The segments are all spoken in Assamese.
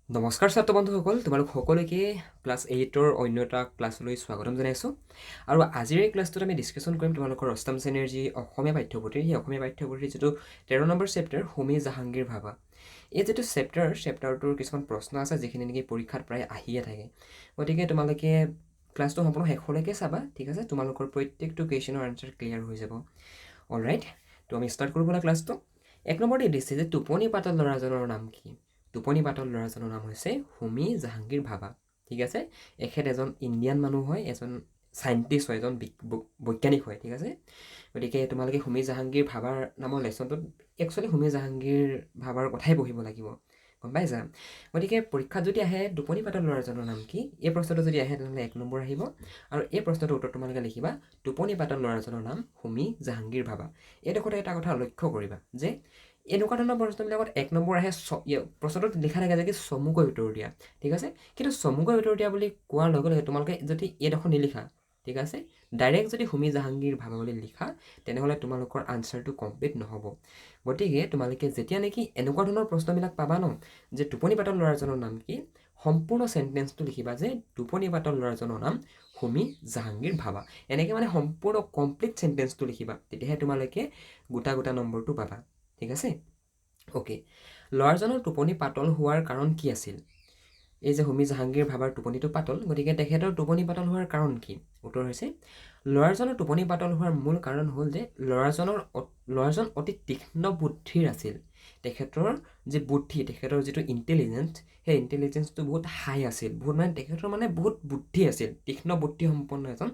নমস্কাৰ ছাত্ৰ বন্ধুসকল, তোমালোক সকলোকে ক্লাছ 8ৰ অন্য এটা ক্লাছলৈ স্বাগতম জনাইছোঁ। আৰু আজিৰ এই ক্লাছটোত আমি ডিছকাশ্যন কৰিম তোমালোকৰ অষ্টম শ্ৰেণীৰ যি অসমীয়া পাঠ্যপুথিৰ, সেই অসমীয়া পাঠ্যপুথিৰ যিটো 13 নম্বৰ চেপ্টাৰ হোমী জাহাংগীৰ ভাবা। এই যিটো চেপ্টাৰটোৰ কিছুমান প্ৰশ্ন আছে যিখিনি নেকি পৰীক্ষাত প্ৰায় আহিয়ে থাকে। গতিকে তোমালোকে ক্লাছটো সম্পূৰ্ণ শেষলৈকে চাবা, ঠিক আছে? তোমালোকৰ প্ৰত্যেকটো কুৱেশ্যনৰ আনচাৰ ক্লিয়াৰ হৈ যাব। অলৰাইট, তো আমি ষ্টাৰ্ট কৰোঁ ব'লা ক্লাছটো। 1 নম্বৰতে দিছে যে টোপনি পাতল ল'ৰাজনৰ নাম কি? টোপনি পাতল ল'ৰাজনৰ নাম হৈছে হোমী জাহাংগীৰ ভাবা, ঠিক আছে? এখেত এজন ইণ্ডিয়ান মানুহ হয়, এজন চাইণ্টিষ্ট হয়, এজন বৈজ্ঞানিক হয়, ঠিক আছে? গতিকে তোমালোকে হোমী জাহাংগীৰ ভাবাৰ নামৰ লেচনটোত একচুৱেলি হোমী জাহাংগীৰ ভাবাৰ কথাই পঢ়িব লাগিব, গম পাইছা? গতিকে পৰীক্ষাত যদি আহে টোপনি পাতল ল'ৰাজনৰ নাম কি, এই প্ৰশ্নটো যদি আহে তেনেহ'লে 1 নম্বৰ আহিব। আৰু এই প্ৰশ্নটোৰ উত্তৰ তোমালোকে লিখিবা টোপনি পাতল ল'ৰাজনৰ নাম হোমী জাহাংগীৰ ভাবা। এইডোখৰতে এটা কথা লক্ষ্য কৰিবা যে এনেকুৱা ধৰণৰ প্ৰশ্নবিলাকত 1 নম্বৰ আহে, প্ৰশ্নটোত লিখা থাকে যে কি চমুকৈ উত্তৰ দিয়া, ঠিক আছে? কিন্তু চমুকৈ উত্তৰ দিয়া বুলি কোৱাৰ লগে লগে তোমালোকে যদি এইডোখৰ নিলিখা, ঠিক আছে, ডাইৰেক্ট যদি হোমী জাহাংগীৰ ভাবা বুলি লিখা, তেনেহ'লে তোমালোকৰ আনচাৰটো কমপ্লিট নহ'ব। গতিকে তোমালোকে যেতিয়া নেকি এনেকুৱা ধৰণৰ প্ৰশ্নবিলাক পাবা ন, যে টোপনি পাতল ল'ৰাজনৰ নাম কি, সম্পূৰ্ণ চেণ্টেন্সটো লিখিবা যে টোপনি পাতল ল'ৰাজনৰ নাম হোমী জাহাংগীৰ ভাবা। এনেকৈ মানে সম্পূৰ্ণ কমপ্লিট চেণ্টেন্সটো লিখিবা, তেতিয়াহে তোমালোকে গোটা নম্বৰটো পাবা, ঠিক আছে? অ'কে, ল'ৰাজনৰ টোপনি পাতল হোৱাৰ কাৰণ কি আছিল? এই যে হোমী জাহাংগীৰ ভাবাৰ টোপনিটো পাতল, গতিকে তেখেতৰ টোপনি পাতল হোৱাৰ কাৰণ কি? উত্তৰ হৈছে ল'ৰাজনৰ টোপনি পাতল হোৱাৰ মূল কাৰণ হ'ল যে ল'ৰাজন অতি তীক্ষ্ণ বুদ্ধিৰ আছিল। তেখেতৰ যি বুদ্ধি, তেখেতৰ যিটো ইণ্টেলিজেঞ্চ, সেই ইণ্টেলিজেঞ্চটো বহুত হাই আছিল, তেখেতৰ বহুত বুদ্ধি আছিল, তীক্ষ্ণ বুদ্ধিসম্পন্ন এজন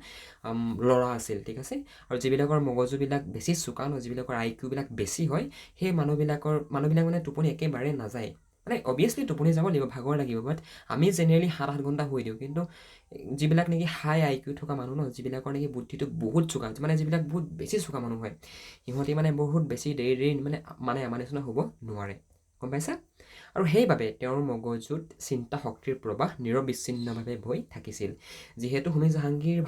ল'ৰা আছিল, ঠিক আছে? আৰু যিবিলাকৰ মগজুবিলাক বেছি চোকা ন, যিবিলাকৰ IQ বিলাক বেছি হয়, সেই মানুহবিলাক মানে টোপনি একেবাৰে নাযায়। মানে অবভিয়াছলি টোপনি যাব লাগিব, ভাগৰ লাগিব, বাট আমি জেনেৰেলি 7-8 ঘণ্টা শুই দিওঁ। কিন্তু যিবিলাক নেকি হাই IQ থকা মানুহ ন, যিবিলাকৰ নেকি বুদ্ধিটো বহুত চোকা, মানে যিবিলাক বহুত বেছি চোকা মানুহ হয়, সিহঁতি মানে বহুত বেছি দেৰি মানে আমাৰ নিচিনা হ'ব নোৱাৰে, গম পাইছা? আৰু সেইবাবে তেওঁৰ মগজুত চিন্তা শক্তিৰ প্ৰৱাহ নিৰবিচ্ছিন্নভাৱে বৈ থাকিছিল। যিহেতু হোমী জাহাংগীৰ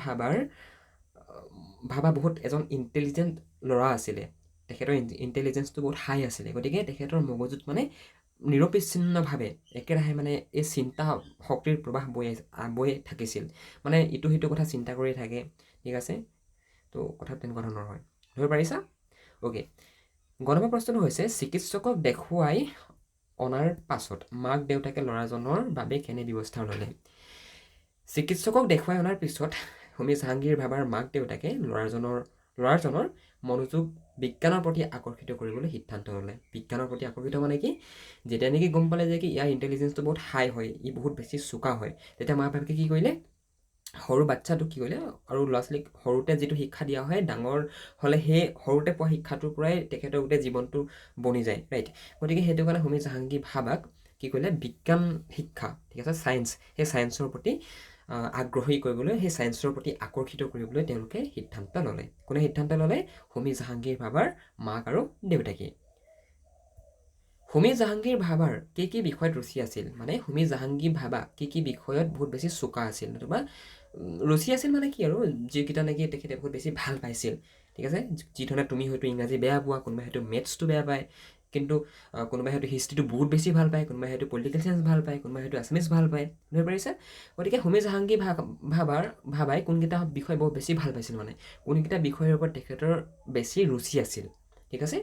ভাবা বহুত এজন ইণ্টেলিজেণ্ট ল'ৰা আছিলে, তেখেতৰ ইণ্টেলিজেঞ্চটো বহুত হাই আছিলে, গতিকে তেখেতৰ মগজুত মানে নিৰবিচ্ছিন্নভাৱে একেৰাহে মানে এই চিন্তা শক্তিৰ প্ৰৱাহ বৈ থাকিছিল। মানে ইটো সিটো কথা চিন্তা কৰি থাকে, ঠিক আছে? তো কথা তেনেকুৱা ধৰণৰ হয়, ধৰিব পাৰিছা? অ'কে, গণনা প্ৰশ্নটো হৈছে চিকিৎসকক দেখুৱাই অনাৰ পাছত মাক দেউতাকে ল'ৰাজনৰ বাবে কেনে ব্যৱস্থা ল'লে? চিকিৎসকক দেখুৱাই অনাৰ পিছত হোমী জাহাংগীৰ ভাবাৰ মাক দেউতাকে ল'ৰাজনৰ মনোযোগ বিজ্ঞানৰ প্ৰতি আকৰ্ষিত কৰিবলৈ সিদ্ধান্ত ল'লে। বিজ্ঞানৰ প্ৰতি আকৰ্ষিত মানে কি? যেতিয়া নেকি গম পালে যে কি ইয়াৰ ইণ্টেলিজেঞ্চটো বহুত হাই হয়, ই বহুত বেছি চোকা হয়, তেতিয়া মাক বাপেকে কি কৰিলে, সৰু বাচ্ছাটোক কি কৰিলে, আৰু ল'ৰা ছোৱালীক সৰুতে যিটো শিক্ষা দিয়া হয়, ডাঙৰ হ'লে সেই সৰুতে পোৱা শিক্ষাটোৰ পৰাই তেখেতৰ গোটেই জীৱনটো বনি যায়, ৰাইট? গতিকে সেইটো কাৰণে হোমী জাহাংগীৰ ভাবাক কি কৰিলে, বিজ্ঞান শিক্ষা, ঠিক আছে, ছায়েন্স, সেই ছায়েন্সৰ প্ৰতি আগ্ৰহী কৰিবলৈ, সেই ছায়েন্সৰ প্ৰতি আকৰ্ষিত কৰিবলৈ তেওঁলোকে সিদ্ধান্ত ল'লে। কোনে সিদ্ধান্ত ল'লে? হোমী জাহাংগীৰ ভাবাৰ মাক আৰু দেউতাকে। হোমী জাহাংগীৰ ভাবাৰ কি বিষয়ত ৰুচি আছিল? মানে হোমী জাহাংগীৰ ভাবা কি বিষয়ত বহুত বেছি চোকা আছিল, নতুবা ৰুচি আছিল মানে কি আৰু, যিকেইটা নেকি তেখেতে বহুত বেছি ভাল পাইছিল, ঠিক আছে? যি ধৰণে তুমি হয়তো ইংৰাজী বেয়া পোৱা, কোনোবাই হয়তো মেথছটো বেয়া পায়, কিন্তু কোনোবাই হয়তো হিষ্ট্ৰীটো বহুত বেছি ভাল পায়, কোনোবাই হয়তো পলিটিকেল চায়েন্স ভাল পায়, কোনোবাই হয়তো আছামিজ ভাল পায়, ধৰিব পাৰিছা? গতিকে হোমী জাহাংগীৰ ভাবাই কোনকেইটা বিষয় বহুত বেছি ভাল পাইছিল, মানে কোনকেইটা বিষয়ৰ ওপৰত তেখেতৰ বেছি ৰুচি আছিল, ঠিক আছে?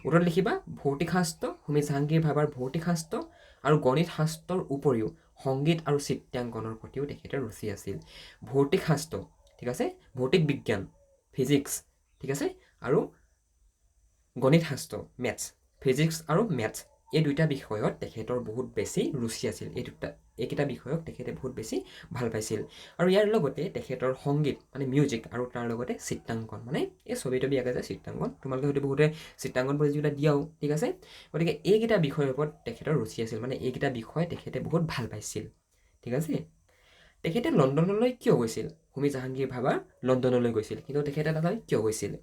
উত্তৰত লিখিবা ভৌতিক শাস্ত্ৰ, হোমী জাহাংগীৰ ভাবাৰ ভৌতিক শাস্ত্ৰ আৰু গণিত শাস্ত্ৰৰ উপৰিও সংগীত আৰু চিত্ৰাংকনৰ প্ৰতিও তেখেতৰ ৰুচি আছিল। ভৌতিক শাস্ত্ৰ, ঠিক আছে, ভৌতিক বিজ্ঞান, ফিজিক্স, ঠিক আছে, আৰু গণিত শাস্ত্ৰ, মেথছ, ফিজিক্স আৰু মেথছ, এই দুইটা বিষয়ত তেখেতৰ বহুত বেছি ৰুচি আছিল। এইকেইটা বিষয়ক তেখেতে বহুত বেছি ভাল পাইছিল। আৰু ইয়াৰ লগতে তেখেতৰ সংগীত মানে মিউজিক, আৰু তাৰ লগতে চিত্ৰাংকন, মানে এই ছবি তবি আঁকে যে চিত্ৰাংকন, তোমালোকে হয়তো বহুতে চিত্ৰাংকন প্ৰতিযোগিতা দিয়াও, ঠিক আছে? গতিকে এইকেইটা বিষয়ৰ ওপৰত তেখেতৰ ৰুচি আছিল, মানে এইকেইটা বিষয় তেখেতে বহুত ভাল পাইছিল, ঠিক আছে? তেখেতে লণ্ডনলৈ কিয় গৈছিল? হোমী জাহাংগীৰ ভাবা লণ্ডনলৈ গৈছিল, কিন্তু তেখেতে তালৈ কিয় গৈছিল?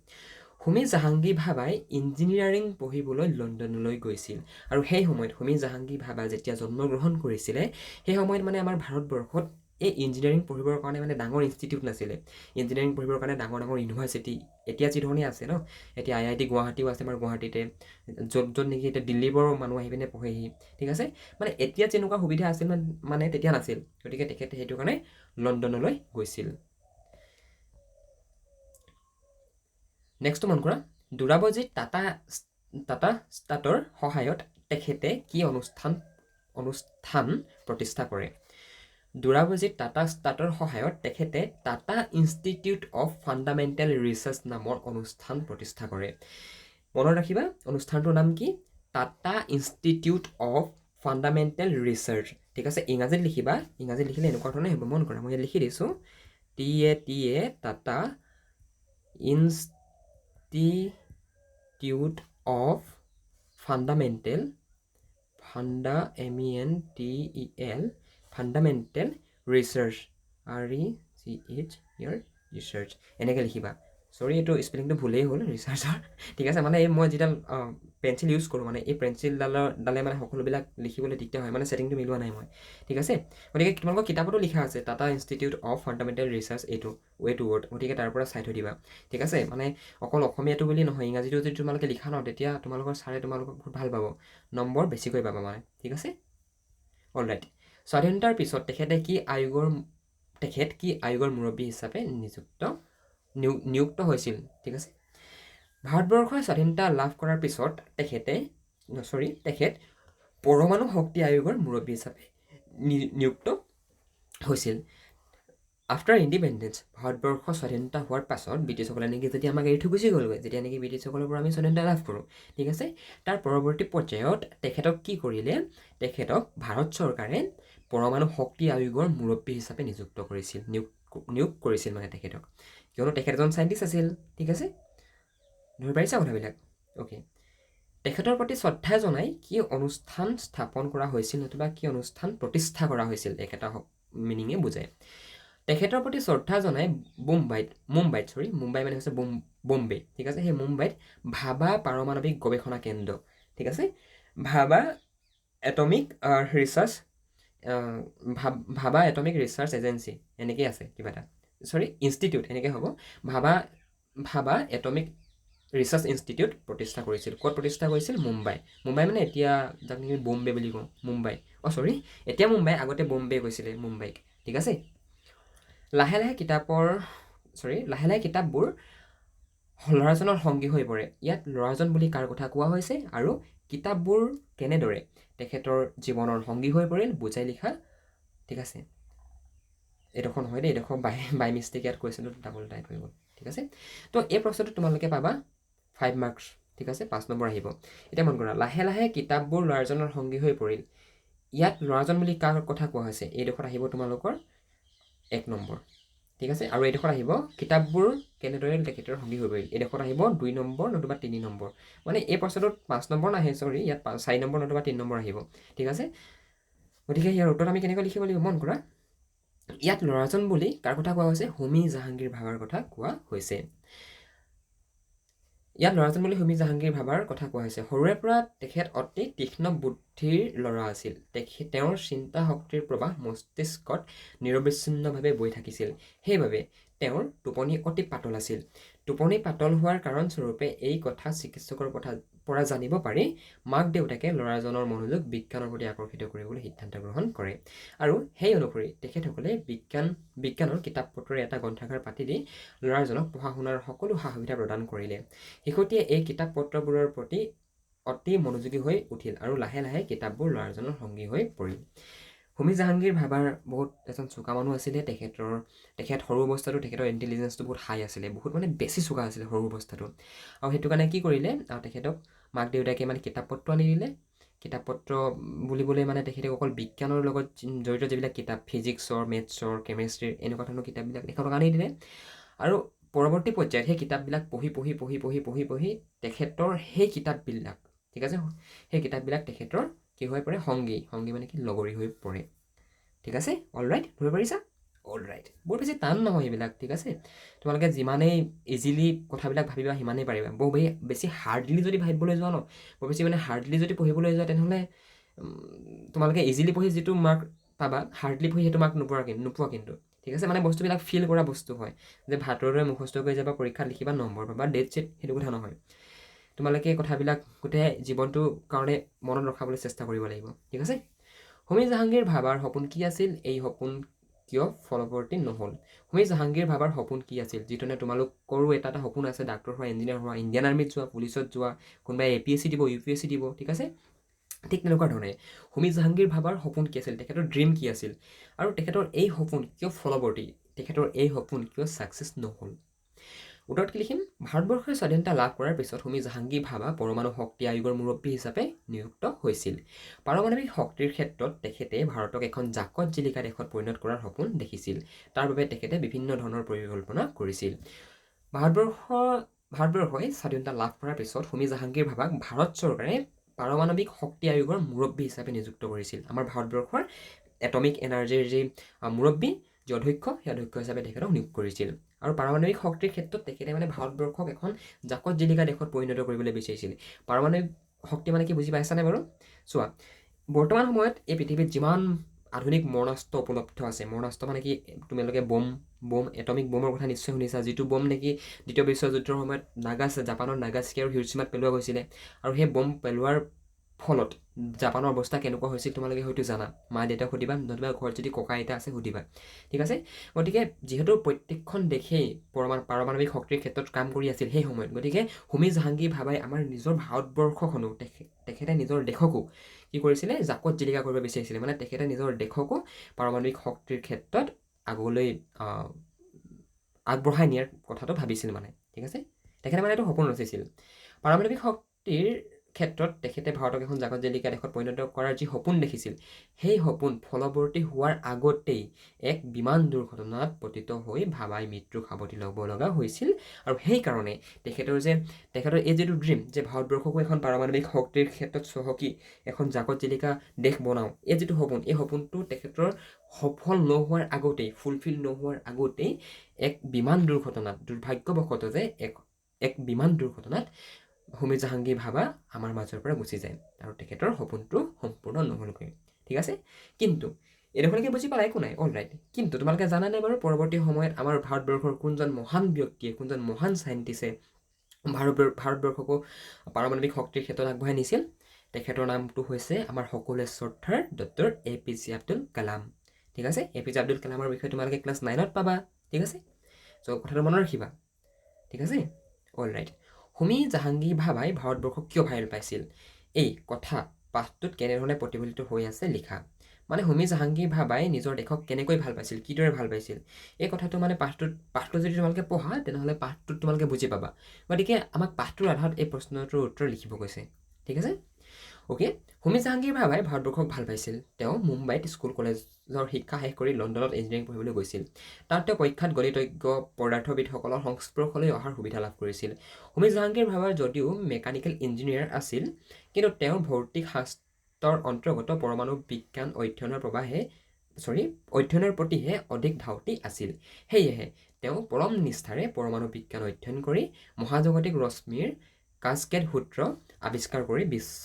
হোমী জাহাংগীৰ ভাবাই ইঞ্জিনিয়াৰিং পঢ়িবলৈ লণ্ডনলৈ গৈছিল। আৰু সেই সময়ত হোমী জাহাংগীৰ ভাবা যেতিয়া জন্মগ্ৰহণ কৰিছিলে, সেই সময়ত মানে আমাৰ ভাৰতবৰ্ষত এই ইঞ্জিনিয়াৰিং পঢ়িবৰ কাৰণে মানে ডাঙৰ ইনষ্টিটিউট নাছিলে, ইঞ্জিনিয়াৰিং পঢ়িবৰ কাৰণে ডাঙৰ ডাঙৰ ইউনিভাৰ্চিটি এতিয়া যিধৰণে আছে ন, এতিয়া IIT গুৱাহাটীও আছে আমাৰ গুৱাহাটীতে, য'ত নেকি এতিয়া দিল্লীৰ পৰাও মানুহ আহি পিনে পঢ়েহি, ঠিক আছে। মানে এতিয়া যেনেকুৱা সুবিধা আছিল মানে তেতিয়া নাছিল, গতিকে তেখেতে সেইটো কাৰণে লণ্ডনলৈ গৈছিল। নেক্সটটো মন কৰা, দুৰাবজী টাটা ষ্টাৰ্টৰ সহায়ত তেখেতে কি অনুষ্ঠান প্ৰতিষ্ঠা কৰে? দুৰাবজী টাটা ষ্টাৰ্টৰ সহায়ত তেখেতে Tata institute of fundamental research নামৰ অনুষ্ঠান প্ৰতিষ্ঠা কৰে। মনত ৰাখিবা অনুষ্ঠানটোৰ নাম কি? Tata institute of fundamental research, ঠিক আছে। ইংৰাজীত লিখিবা, ইংৰাজীত লিখিলে এনেকুৱা ধৰণে হ'ব, মন কৰা মই ইয়াত লিখি দিছোঁ TATA Tata institute of fundamental fundamental research research এনেকৈ লিখিবা। চৰি এইটো স্পেলিংটো ভুলেই হ'ল ৰিচাৰ্চৰ, ঠিক আছে। মানে মই যিডাল পেঞ্চিল ইউজ কৰোঁ, মানে এই পেঞ্চিলডালে মানে সকলোবিলাক লিখিবলৈ দিগদাৰ হয়, মানে ছেটিংটো মিলোৱা নাই মই, ঠিক আছে। গতিকে তোমালোকৰ কিতাপতো লিখা আছে Tata institute of fundamental research এইটো ৱৰ্ড, গতিকে তাৰ পৰা চাই থৈ দিবা, ঠিক আছে। মানে অকল অসমীয়াটো বুলি নহয়, ইংৰাজীটো যদি তোমালোকে লিখা ন, তেতিয়া তোমালোকৰ ছাৰে তোমালোকক বহুত ভাল পাব, নম্বৰ বেছিকৈ পাবা মানে, ঠিক আছে। অলৰাইট, স্বাধীনতাৰ পিছত তেখেত কি আয়োগৰ মুৰব্বী হিচাপে নিযুক্ত হৈছিল, ঠিক আছে। ভাৰতবৰ্ষৰ স্বাধীনতা লাভ কৰাৰ পিছত তেখেত পৰমাণু শক্তি আয়োগৰ মুৰব্বী হিচাপে নিযুক্ত হৈছিল। আফটাৰ ইণ্ডিপেণ্ডেঞ্চ, ভাৰতবৰ্ষ স্বাধীনতা হোৱাৰ পাছত ব্ৰিটিছসকলে নেকি যেতিয়া আমাক এৰি থৈ গুচি গ'লগৈ, যেতিয়া নেকি ব্ৰিটিছসকলৰ পৰা আমি স্বাধীনতা লাভ কৰোঁ, ঠিক আছে। তাৰ পৰৱৰ্তী পৰ্যায়ত তেখেতক কি কৰিলে? তেখেতক ভাৰত চৰকাৰে পৰমাণু শক্তি আয়োগৰ মুৰব্বী হিচাপে নিযুক্ত কৰিছিল, নিয়োগ কৰিছিল মানে তেখেতক, কিয়নো তেখেত এজন চাইণ্টিষ্ট আছিল, ঠিক আছে। ধৰি পাৰিছা কথাবিলাক? অ'কে। তেখেতৰ প্ৰতি শ্ৰদ্ধা জনাই কি অনুষ্ঠান স্থাপন কৰা হৈছিল, নতুবা কি অনুষ্ঠান প্ৰতিষ্ঠা কৰা হৈছিল, একেটা মিনিঙে বুজায়। তেখেতৰ প্ৰতি শ্ৰদ্ধা জনাই মুম্বাই মানে হৈছে বম্বে, ঠিক আছে। সেই মুম্বাইত ভাবা পাৰমাণৱিক গৱেষণা কেন্দ্ৰ, ঠিক আছে, ভাবা এটমিক ৰিচাৰ্চ এজেঞ্চি এনেকৈ আছে কিবা এটা, ইনষ্টিটিউট এনেকৈ হ'ব, ভাবা এটমিক ৰিচাৰ্চ ইনষ্টিটিউট প্ৰতিষ্ঠা কৰিছিল। ক'ত প্ৰতিষ্ঠা কৰিছিল? মুম্বাই মানে এতিয়া যাক নেকি বম্বে বুলি কওঁ, মুম্বাই, এতিয়া মুম্বাই, আগতে বম্বে কৈছিলে মুম্বাইক, ঠিক আছে। লাহে লাহে কিতাপবোৰ ল'ৰাজনৰ সংগী হৈ পৰে। ইয়াত ল'ৰাজন বুলি কাৰ কথা কোৱা হৈছে আৰু কিতাপবোৰ কেনেদৰে তেখেতৰ জীৱনৰ সংগী হৈ পৰিল বুজাই লিখা, ঠিক আছে। এইডোখৰ নহয় দেই, এইডোখৰ বাই মিষ্টেক ইয়াত কুৱেশ্যনটো ডাবল টাইপ হৈ গ'ল, ঠিক আছে। তো এই প্ৰশ্নটো তোমালোকে পাবা 5 মাৰ্কছ, ঠিক আছে, 5 নম্বৰ আহিব। এতিয়া মন কৰা, লাহে লাহে কিতাপবোৰ ল'ৰাজনৰ সংগী হৈ পৰিল, ইয়াত ল'ৰাজন বুলি কাৰ কথা কোৱা হৈছে? এইডোখৰত আহিব তোমালোকৰ 1 নম্বৰ, ঠিক আছে। আৰু এইডোখৰত আহিব কিতাপবোৰ কেনেদৰে তেখেতৰ সংগী হৈ পৰিল, এইডোখৰত আহিব 2 নম্বৰ নতুবা 3 নম্বৰ। মানে এই প্ৰশ্নটোত 5 নম্বৰ নাহে, ইয়াত 4 নম্বৰ নতুবা 3 নম্বৰ আহিব, ঠিক আছে। গতিকে ইয়াৰ উত্তৰত আমি কেনেকৈ লিখিব লাগিব? মন কৰা, ইয়াত ল'ৰাজন বুলি কাৰ কথা কোৱা হৈছে? হোমী জাহাংগীৰ ভাৱাৰ কথা কোৱা হৈছে। ইয়াত ল'ৰাজন বুলি হোমী জাহাংগীৰ ভাৱাৰ কথা কোৱা হৈছে। সৰুৰে পৰা তেখেত অতি তীক্ষ্ণ বুদ্ধিৰ ল'ৰা আছিল। তেওঁৰ চিন্তা শক্তিৰ প্ৰবাহ মস্তিষ্কত নিৰবিচ্ছিন্নভাৱে বৈ থাকিছিল। সেইবাবে তেওঁৰ টোপনি অতি পাতল আছিল। টোপনি পাতল হোৱাৰ কাৰণস্বৰূপে এই কথা চিকিৎসকৰ পৰা জানিব পাৰি মাক দেউতাকে ল'ৰাজনৰ মনোযোগ বিজ্ঞানৰ প্ৰতি আকৰ্ষিত কৰিবলৈ সিদ্ধান্ত গ্ৰহণ কৰে। আৰু সেই অনুসৰি তেখেতসকলে বিজ্ঞানৰ কিতাপ পত্ৰৰে এটা গ্ৰন্থাগাৰ পাতি দি ল'ৰাজনক পঢ়া শুনাৰ সকলো সা সুবিধা প্ৰদান কৰিলে। শিশুটিয়ে এই কিতাপ পত্ৰবোৰৰ প্ৰতি অতি মনোযোগী হৈ উঠিল আৰু লাহে লাহে কিতাপবোৰ ল'ৰাজনৰ সংগী হৈ পৰিল। হোমী জাহাংগীৰ ভাৱাৰ বহুত এজন চোকা মানুহ আছিলে। তেখেত সৰু অৱস্থাটো তেখেতৰ ইণ্টেলিজেঞ্চটো বহুত হাই আছিলে, বহুত মানে বেছি চোকা আছিলে সৰু অৱস্থাটো। আৰু সেইটো কাৰণে কি কৰিলে, তেখেতক মাক দেউতাকে মানে কিতাপ পত্ৰ আনি দিলে। কিতাপ পত্ৰ বুলিবলৈ মানে তেখেতক অকল বিজ্ঞানৰ লগত জড়িত যিবিলাক কিতাপ, ফিজিক্সৰ, মেথছৰ, কেমেষ্ট্ৰিৰ এনেকুৱা ধৰণৰ কিতাপবিলাক তেখেতক আনি দিলে। আৰু পৰৱৰ্তী পৰ্যায়ত সেই কিতাপবিলাক পঢ়ি তেখেতৰ সেই কিতাপবিলাক, ঠিক আছে, সেই কিতাপবিলাক তেখেতৰ কি হৈ পৰে? সংগী মানে কি? লগৰী হৈ পৰে, ঠিক আছে। অলৰাইট, ধৰিব পাৰিছা? অলৰাইট, বৰ বেছি টান নহয় এইবিলাক, ঠিক আছে। তোমালোকে যিমানেই ইজিলি কথাবিলাক ভাবিবা সিমানেই পাৰিবা। বৰ বেছি হাৰ্ডলি যদি ভাবিবলৈ যোৱা ন, বৰ বেছি মানে হাৰ্ডলি যদি পঢ়িবলৈ যোৱা, তেনেহ'লে তোমালোকে ইজিলি পঢ়ি যিটো মাৰ্ক পাবা হাৰ্ডলি পঢ়ি সেইটো মাৰ্ক নোপোৱা কিন্তু ঠিক আছে মানে বস্তুবিলাক ফিল কৰা বস্তু হয় যে ভাতৰ দৰে মুখস্থ কৰি যাবা পৰীক্ষাত লিখিবা নম্বৰ পাবা ডেট ছেট সেইটো কথা নহয় তোমালোকে কথাবিলাক গোটেই জীৱনটোৰ কাৰণে মনত ৰখাবলৈ চেষ্টা কৰিব লাগিব ঠিক আছে হোমী জাহাংগীৰ ভাবাৰ সপোন কি আছিল এই সপোন কিয় ফলৱৰ্তী নহ'ল হোমী জাহাংগীৰ ভাবাৰ সপোন কি আছিল যিটো তোমালোকৰো এটা সপোন আছে ডাক্তৰ হোৱা ইঞ্জিনিয়াৰ হোৱা ইণ্ডিয়ান আৰ্মিত যোৱা পুলিচত যোৱা কোনোবাই APSC দিব UPSC দিব ঠিক আছে ঠিক তেনেকুৱা ধৰণে হোমী জাহাংগীৰ ভাবাৰ সপোন কি আছিল তেখেতৰ ড্ৰিম কি আছিল আৰু তেখেতৰ এই সপোন কিয় ফলৱৰ্তী তেখেতৰ এই সপোন কিয় ছাকচেছ নহ'ল উত্তৰত কি লিখিম ভাৰতবৰ্ষই স্বাধীনতা লাভ কৰাৰ পিছত হোমী জাহাংগীৰ ভাবা পৰমাণু শক্তি আয়োগৰ মুৰব্বী হিচাপে নিযুক্ত হৈছিল পাৰমাণৱিক শক্তিৰ ক্ষেত্ৰত তেখেতে ভাৰতক এখন জাকত জিলিকা দেশত পৰিণত কৰাৰ সপোন দেখিছিল তাৰ বাবে তেখেতে বিভিন্ন ধৰণৰ পৰিকল্পনা কৰিছিল ভাৰতবৰ্ষই স্বাধীনতা লাভ কৰাৰ পিছত হোমী জাহাংগীৰ ভাবাক ভাৰত চৰকাৰে পাৰমাণৱিক শক্তি আয়োগৰ মুৰব্বী হিচাপে নিযুক্ত কৰিছিল আমাৰ ভাৰতবৰ্ষৰ এটমিক এনাৰ্জিৰ যি মুৰব্বী যি অধ্যক্ষ সেই অধ্যক্ষ হিচাপে তেখেতক নিয়োগ কৰিছিল আৰু পাৰমাণৱিক শক্তিৰ ক্ষেত্ৰত তেখেতে মানে ভাৰতবৰ্ষক এখন জাকত জিলিকা দেশত পৰিণত কৰিবলৈ বিচাৰিছিল পাৰমাণৱিক শক্তি মানে কি বুজি পাইছানে বাৰু চোৱা বৰ্তমান সময়ত এই পৃথিৱীত যিমান আধুনিক মৰণাস্ত্ৰ উপলব্ধ আছে মৰণাস্ত্ৰ মানে কি তোমালোকে বম এটমিক বমৰ কথা নিশ্চয় শুনিছা যিটো বম নেকি দ্বিতীয় বিশ্বযুদ্ধৰ সময়ত জাপানৰ নাগাছাকি আৰু হিৰোশ্বিমাত পেলোৱা হৈছিলে আৰু সেই বম পেলোৱাৰ ফলত জাপানৰ অৱস্থা কেনেকুৱা হৈছিল তোমালোকে হয়তো জানা মা দেউতাক সুধিবা নতুবা ঘৰত যদি ককা আইতা আছে সুধিবা ঠিক আছে গতিকে যিহেতু প্ৰত্যেকখন দেশেই পাৰমাণৱিক শক্তিৰ ক্ষেত্ৰত কাম কৰি আছিল সেই সময়ত গতিকে হোমী জাহাংগীৰ ভাবাই আমাৰ নিজৰ ভাৰতবৰ্ষখনো তেখেতে নিজৰ দেশকো কি কৰিছিলে জাকত জিলিকা কৰিব বিচাৰিছিলে মানে তেখেতে নিজৰ দেশকো পাৰমাণৱিক শক্তিৰ ক্ষেত্ৰত আগলৈ আগবঢ়াই নিয়াৰ কথাটো ভাবিছিল মানে ঠিক আছে তেখেতে মানে এইটো সপোন ৰচিছিল পাৰমাণৱিক শক্তিৰ ক্ষেত্ৰত তেখেতে ভাৰতক এখন জাকত জিলিকা দেশত পৰিণত কৰাৰ যি সপোন দেখিছিল সেই সপোন ফলৱৰ্তী হোৱাৰ আগতেই এক বিমান দুৰ্ঘটনাত পতিত হৈ ভাবাই মৃত্যুক সাৱটি ল'ব লগা হৈছিল আৰু সেইকাৰণে তেখেতৰ এই যিটো ড্ৰিম যে ভাৰতবৰ্ষকো এখন পাৰমাণৱিক শক্তিৰ ক্ষেত্ৰত চহকী এখন জাকত জিলিকা দেশ বনাওঁ এই যিটো সপোন এই সপোনটো তেখেতৰ সফল নোহোৱাৰ আগতেই ফুলফিল নোহোৱাৰ আগতেই এক বিমান দুৰ্ঘটনাত দুৰ্ভাগ্যবশতঃ যে এক বিমান দুৰ্ঘটনাত হোমী জাহাংগীৰ ভাবা আমাৰ মাজৰ পৰা গুচি যায় আৰু তেখেতৰ সপোনটো সম্পূৰ্ণ নহ'লগৈ ঠিক আছে কিন্তু এইডোখৰলৈকে বুজি পালা একো নাই অলৰাইট কিন্তু তোমালোকে জানানে বাৰু পৰৱৰ্তী সময়ত আমাৰ ভাৰতবৰ্ষৰ কোনজন মহান ব্যক্তিয়ে কোনজন মহান চাইণ্টিষ্টে ভাৰতবৰ্ষকো পাৰমাণৱিক শক্তিৰ ক্ষেত্ৰত আগবঢ়াই নিছিল তেখেতৰ নামটো হৈছে আমাৰ সকলোৱে শ্ৰদ্ধাৰ ডক্টৰ APJ আব্দুল কালাম ঠিক আছে APJ আব্দুল কালামৰ বিষয়ে তোমালোকে ক্লাছ 9ত পাবা ঠিক আছে চ' কথাটো মনত ৰাখিবা ঠিক আছে অলৰাইট হোমী জাহাংগীৰ ভাবাই ভাৰতবৰ্ষক কিয় ভাইৰেল পাইছিল এই কথা পাঠটোত কেনেধৰণে প্ৰতিফলিত হৈ আছে লিখা মানে হোমী জাহাংগীৰ ভাবাই নিজৰ দেশক কেনেকৈ ভাল পাইছিল কিদৰে ভাল পাইছিল এই কথাটো মানে পাঠটো যদি তোমালোকে পঢ়া তেনেহ'লে পাঠটোত তোমালোকে বুজি পাবা গতিকে আমাক পাঠটোৰ আধাৰত এই প্ৰশ্নটোৰ উত্তৰ লিখিব কৈছে ঠিক আছে অ'কে হোমী জাহাংগীৰ ভাবাই ভাৰতবৰ্ষক ভাল পাইছিল তেওঁ মুম্বাইত স্কুল কলেজৰ শিক্ষা শেষ কৰি লণ্ডনত ইঞ্জিনিয়াৰিং পঢ়িবলৈ গৈছিল তাত তেওঁ পৰীক্ষাত গণিতজ্ঞ পদাৰ্থবিদসকলৰ সংস্পৰ্শলৈ অহাৰ সুবিধা লাভ কৰিছিল হোমী জাহাংগীৰ ভাবা যদিও মেকানিকেল ইঞ্জিনিয়াৰ আছিল কিন্তু তেওঁৰ ভৌতিক শাস্ত্ৰৰ অন্তৰ্গত পৰমাণু বিজ্ঞান অধ্যয়নৰ প্ৰতিহে অধিক ধাউতি আছিল সেয়েহে তেওঁ পৰম নিষ্ঠাৰে পৰমাণু বিজ্ঞান অধ্যয়ন কৰি মহাজাগতিক ৰশ্মিৰ কাস্কেড সূত্ৰ আৱিষ্কাৰ কৰি বিশ্ব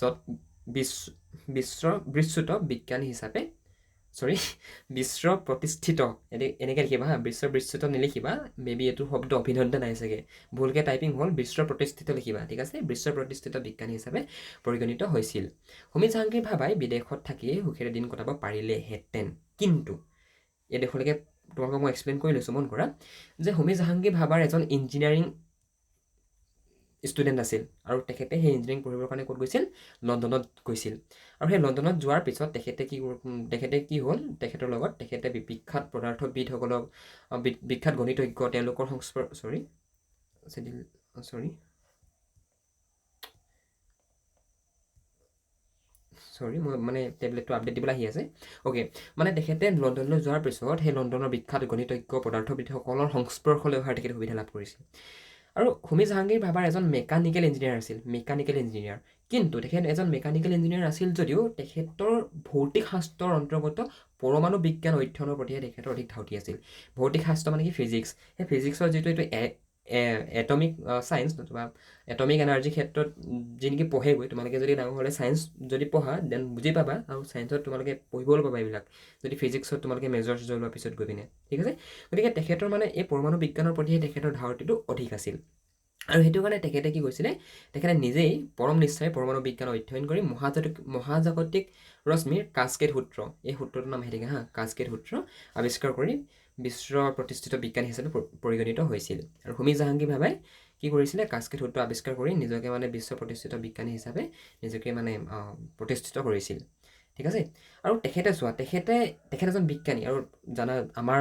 প্ৰতিষ্ঠিত এনেকৈ লিখিবা হা বিশ্ব বিস্তৃত নিলিখিবা মেবি এইটো শব্দ অভিনন্দন নাই চাগে ভুলকৈ টাইপিং হ'ল বিশ্ব প্ৰতিষ্ঠিত লিখিবা ঠিক আছে বিশ্ব প্ৰতিষ্ঠিত বিজ্ঞানী হিচাপে পৰিগণিত হৈছিল হোমী জাহাংগীৰ ভাবাই বিদেশত থাকিয়েই সুখেৰে দিন কটাব পাৰিলেহেঁতেন কিন্তু এই দেশলৈকে তোমালোকক মই এক্সপ্লেইন কৰি লৈছোঁ মন কৰা যে হোমী জাহাংগীৰ ভাবাৰ এজন ইঞ্জিনিয়াৰিং ষ্টুডেণ্ট আছিল আৰু তেখেতে সেই ইঞ্জিনিয়াৰিং পঢ়িবৰ কাৰণে ক'ত গৈছিল লণ্ডনত গৈছিল আৰু সেই লণ্ডনত যোৱাৰ পিছত তেখেতে কি হ'ল তেখেতৰ লগত তেখেতে বিখ্যাত পদাৰ্থবিদসকলক বিখ্যাত গণিতজ্ঞ তেওঁলোকৰ মই মানে টেবলেটটো আপডেট দিবলৈ আহি আছে অ'কে মানে তেখেতে লণ্ডনলৈ যোৱাৰ পিছত সেই লণ্ডনৰ বিখ্যাত গণিতজ্ঞ পদাৰ্থবিদসকলৰ সংস্পৰ্শলৈ অহাৰ তেখেতে সুবিধা লাভ কৰিছিল আৰু হোমী জাহাংগীৰ ভাবাৰ এজন মেকানিকেল ইঞ্জিনিয়াৰ কিন্তু তেখেত এজন মেকানিকেল ইঞ্জিনিয়াৰ আছিল যদিও তেখেতৰ ভৌতিক শাস্ত্ৰৰ অন্তৰ্গত পৰমাণু বিজ্ঞান অধ্যয়নৰ প্ৰতিহে তেখেতৰ অধিক ধাউতি আছিল ভৌতিক শাস্ত্ৰ মানে কি ফিজিক্স সেই ফিজিক্সৰ যিটো এইটো এটমিক চায়েন্স নতুবা এটমিক এনাৰ্জি ক্ষেত্ৰত যি নেকি পঢ়েগৈ, তোমালোকে যদি ডাঙৰ হ'লে চায়েন্স যদি পঢ়া দেন বুজি পাবা, আৰু চায়েন্সত তোমালোকে পঢ়িবলৈ পাবা এইবিলাক, যদি ফিজিক্সত তোমালোকে মেজৰ চেজৰ লোৱাৰ পিছত গৈ পিনে, ঠিক আছে। গতিকে তেখেতৰ মানে এই পৰমাণু বিজ্ঞানৰ প্ৰতিহে তেখেতৰ ধাউতিটো অধিক আছিল। আৰু সেইটো কাৰণে তেখেতে কি কৰিছিলে, তেখেতে নিজেই পৰম নিষ্ঠাৰে পৰমাণু বিজ্ঞান অধ্যয়ন কৰি মহাজাগতিক ৰশ্মিৰ কাস্কেড সূত্ৰ, এই সূত্ৰটোৰ নাম আহি থাকে হা, কাস্কেড সূত্ৰ আৱিষ্কাৰ কৰি বিশ্ব প্ৰতিষ্ঠিত বিজ্ঞানী হিচাপে পৰিগণিত হৈছিল। আৰু হোমী জাহাংগীৰ ভাভাই কি কৰিছিলে, কাস্কেড সূত্ৰ আৱিষ্কাৰ কৰি নিজকে মানে বিশ্ব প্ৰতিষ্ঠিত বিজ্ঞানী হিচাপে নিজকে মানে প্ৰতিষ্ঠিত কৰিছিল, ঠিক আছে। আৰু তেখেতে চোৱা, তেখেত এজন বিজ্ঞানী, আৰু জানা আমাৰ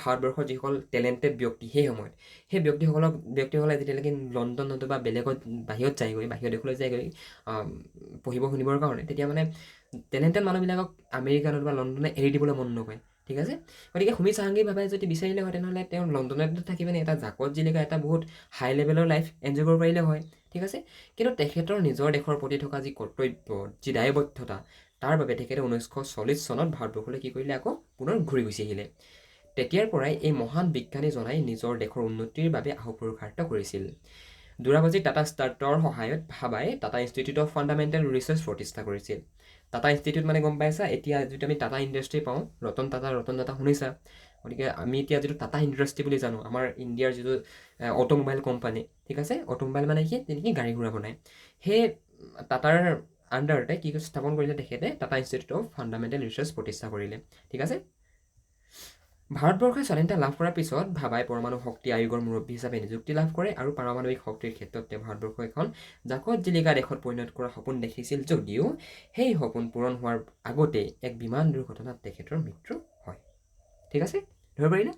ভাৰতবৰ্ষৰ যিসকল টেলেণ্টেড ব্যক্তি সেই সময়ত, সেই ব্যক্তিসকলে যেতিয়ালৈকে লণ্ডন নতুবা বেলেগত বাহিৰত যায়গৈ, বাহিৰৰ দেশলৈ যায়গৈ পঢ়িব শুনিবৰ কাৰণে, তেতিয়া মানে টেলেণ্টেড মানুহবিলাকক আমেৰিকা নতুবা লণ্ডনে এৰি দিবলৈ মন নকৰে, ঠিক আছে। গতিকে হোমী জাহাংগীৰ ভাভাই যদি বিচাৰিলে হয়, তেনেহ'লে তেওঁ লণ্ডনতে থাকি পিনে এটা জাকত জিলিকা এটা বহুত হাই লেভেলৰ লাইফ এনজয় কৰিব পাৰিলে হয়, ঠিক আছে। কিন্তু তেখেতৰ নিজৰ দেশৰ প্ৰতি থকা যি কৰ্তব্য, যি দায়বদ্ধতা, তাৰ বাবে তেখেতে 1940 চনত ভাৰতবৰ্ষলৈ কি কৰিলে, আকৌ পুনৰ ঘূৰি গুচি আহিলে। তেতিয়াৰ পৰাই এই মহান বিজ্ঞানীজনাই নিজৰ দেশৰ উন্নতিৰ বাবে আহুপুৰুষাৰ্থ কৰিছিল। দুৰাবাজী টাটা ষ্টাৰ্টৰ সহায়ত ভাবাই Tata institute of fundamental research প্ৰতিষ্ঠা কৰিছিল। টাটা ইনষ্টিটিউট মানে গম পাইছা, এতিয়া যিটো আমি টাটা ইণ্ডাষ্ট্ৰি পাওঁ, ৰতন টাটা শুনিছা। গতিকে আমি এতিয়া যিটো টাটা ইণ্ডাষ্ট্ৰি বুলি জানো, আমাৰ ইণ্ডিয়াৰ যিটো অট'মোবাইল কোম্পানী, ঠিক আছে, অট'মোবাইল মানে কি, তেনেকৈ গাড়ী ঘোঁৰা বনায়, সেই টাটাৰ আণ্ডাৰতে কি স্থাপন কৰিলে তেখেতে, Tata institute of fundamental research প্ৰতিষ্ঠা কৰিলে, ঠিক আছে। ভাৰতবৰ্ষই স্বাধীনতা লাভ কৰাৰ পিছত ভাবাই পৰমাণু শক্তি আয়োগৰ মুৰব্বী হিচাপে নিযুক্তি লাভ কৰে, আৰু পাৰমাণৱিক শক্তিৰ ক্ষেত্ৰত তেওঁ ভাৰতবৰ্ষ এখন জাকত জিলিকা দেশত পৰিণত কৰাৰ সপোন দেখিছিল, যদিও সেই সপোন পূৰণ হোৱাৰ আগতেই এক বিমান দুৰ্ঘটনাত তেখেতৰ মৃত্যু হয়, ঠিক আছে, ধৰিব পাৰিলে।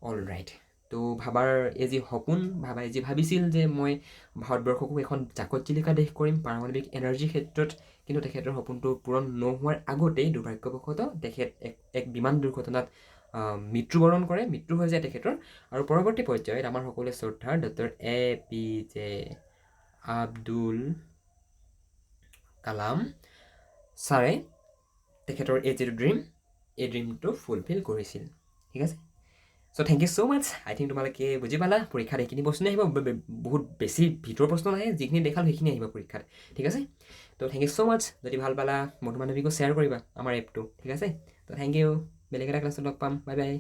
All right. তো ভাবাৰ এই যি সপোন, ভাবাই যি ভাবিছিল যে মই ভাৰতবৰ্ষকো এখন জাকত জিলিকা দেশ কৰিম পাৰমাণৱিক এনাৰ্জিৰ ক্ষেত্ৰত, কিন্তু তেখেতৰ সপোনটো পূৰণ নোহোৱাৰ আগতেই দুৰ্ভাগ্যবশতঃ তেখেত এক বিমান দুৰ্ঘটনাত মৃত্যুবৰণ কৰে, মৃত্যু হৈ যায় তেখেতৰ। আৰু পৰৱৰ্তী পৰ্যায়ত আমাৰ সকলোৱে শ্ৰদ্ধাৰ ডক্টৰ APJ আব্দুল কালাম ছাৰে তেখেতৰ এই যিটো ড্ৰিম, এই ড্ৰিমটো ফুলফিল কৰিছিল, ঠিক আছে। So' thank you so' much. I think তোমালোকে বুজি পালা, পৰীক্ষাত এইখিনি প্ৰশ্ন আহিব, বহুত বেছি ভিতৰৰ প্ৰশ্ন নাহে, যিখিনি দেখাল সেইখিনি আহিব পৰীক্ষাত, ঠিক আছে। তো থেংক ইউ ছ' মাছ। যদি ভাল পালা বন্ধু বান্ধৱীকো শ্বেয়াৰ কৰিবা আমাৰ এপটো, ঠিক আছে। তো থেংক ইউ, বেলেগ এটা ক্লাছত লগ পাম, বাই বাই।